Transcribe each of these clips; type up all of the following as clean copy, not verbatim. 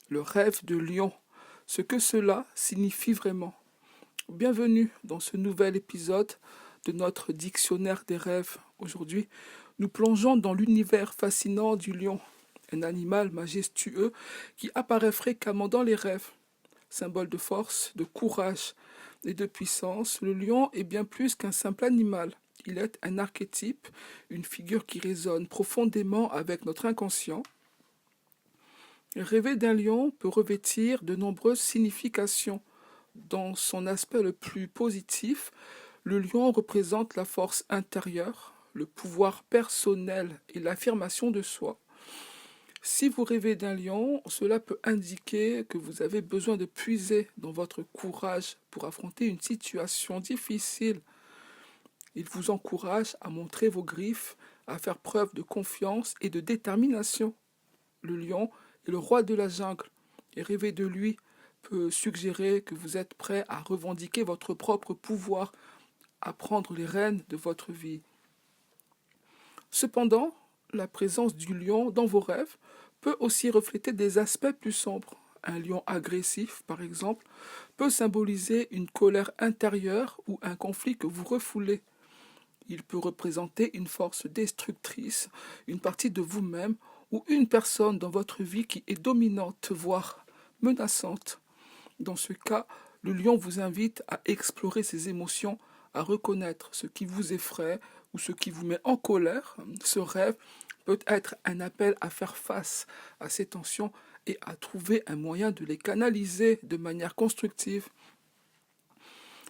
le rêve de lion, ce que cela signifie vraiment. Bienvenue dans ce nouvel épisode de notre dictionnaire des rêves. Aujourd'hui, nous plongeons dans l'univers fascinant du lion, un animal majestueux qui apparaît fréquemment dans les rêves. Symbole de force, de courage et de puissance, le lion est bien plus qu'un simple animal. Il est un archétype, une figure qui résonne profondément avec notre inconscient. Rêver d'un lion peut revêtir de nombreuses significations. Dans son aspect le plus positif, le lion représente la force intérieure, le pouvoir personnel et l'affirmation de soi. Si vous rêvez d'un lion, cela peut indiquer que vous avez besoin de puiser dans votre courage pour affronter une situation difficile. Il vous encourage à montrer vos griffes, à faire preuve de confiance et de détermination. Le lion est le roi de la jungle, et rêver de lui peut suggérer que vous êtes prêt à revendiquer votre propre pouvoir, à prendre les rênes de votre vie. Cependant, la présence du lion dans vos rêves peut aussi refléter des aspects plus sombres. Un lion agressif, par exemple, peut symboliser une colère intérieure ou un conflit que vous refoulez. Il peut représenter une force destructrice, une partie de vous-même ou une personne dans votre vie qui est dominante, voire menaçante. Dans ce cas, le lion vous invite à explorer ses émotions, à reconnaître ce qui vous effraie ou ce qui vous met en colère. Ce rêve peut être un appel à faire face à ces tensions et à trouver un moyen de les canaliser de manière constructive.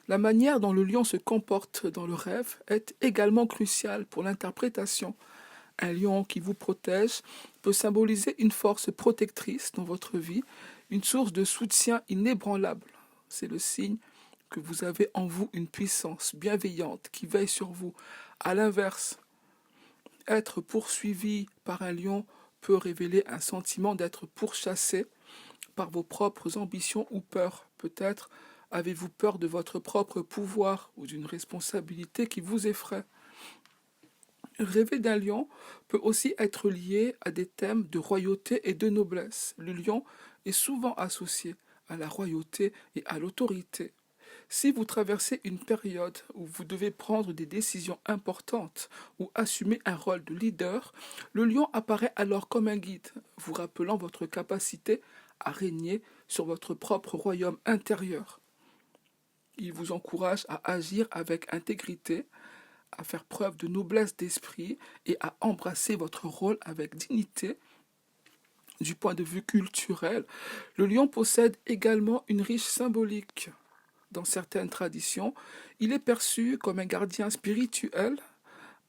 La manière dont le lion se comporte dans le rêve est également cruciale pour l'interprétation. Un lion qui vous protège peut symboliser une force protectrice dans votre vie, une source de soutien inébranlable. C'est le signe que vous avez en vous une puissance bienveillante qui veille sur vous. À l'inverse, être poursuivi par un lion peut révéler un sentiment d'être pourchassé par vos propres ambitions ou peurs. Peut-être avez-vous peur de votre propre pouvoir ou d'une responsabilité qui vous effraie. Rêver d'un lion peut aussi être lié à des thèmes de royauté et de noblesse. Le lion est souvent associé à la royauté et à l'autorité. Si vous traversez une période où vous devez prendre des décisions importantes ou assumer un rôle de leader, le lion apparaît alors comme un guide, vous rappelant votre capacité à régner sur votre propre royaume intérieur. Il vous encourage à agir avec intégrité, à faire preuve de noblesse d'esprit et à embrasser votre rôle avec dignité. Du point de vue culturel, le lion possède également une riche symbolique. Dans certaines traditions, il est perçu comme un gardien spirituel,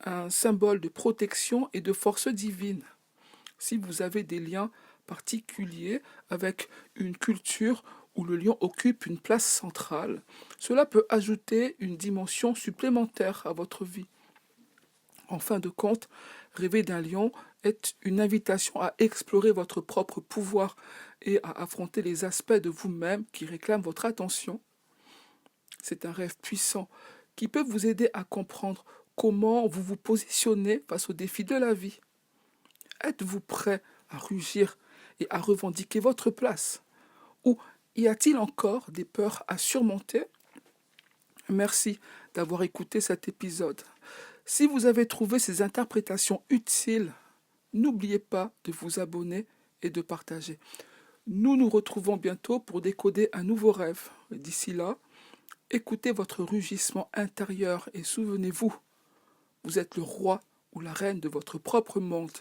un symbole de protection et de force divine. Si vous avez des liens particuliers avec une culture où le lion occupe une place centrale, cela peut ajouter une dimension supplémentaire à votre vie. En fin de compte, rêver d'un lion est une invitation à explorer votre propre pouvoir et à affronter les aspects de vous-même qui réclament votre attention. C'est un rêve puissant qui peut vous aider à comprendre comment vous vous positionnez face aux défis de la vie. Êtes-vous prêt à rugir et à revendiquer votre place? Ou y a-t-il encore des peurs à surmonter? Merci d'avoir écouté cet épisode. Si vous avez trouvé ces interprétations utiles, n'oubliez pas de vous abonner et de partager. Nous nous retrouvons bientôt pour décoder un nouveau rêve. D'ici là, écoutez votre rugissement intérieur et souvenez-vous, vous êtes le roi ou la reine de votre propre monde.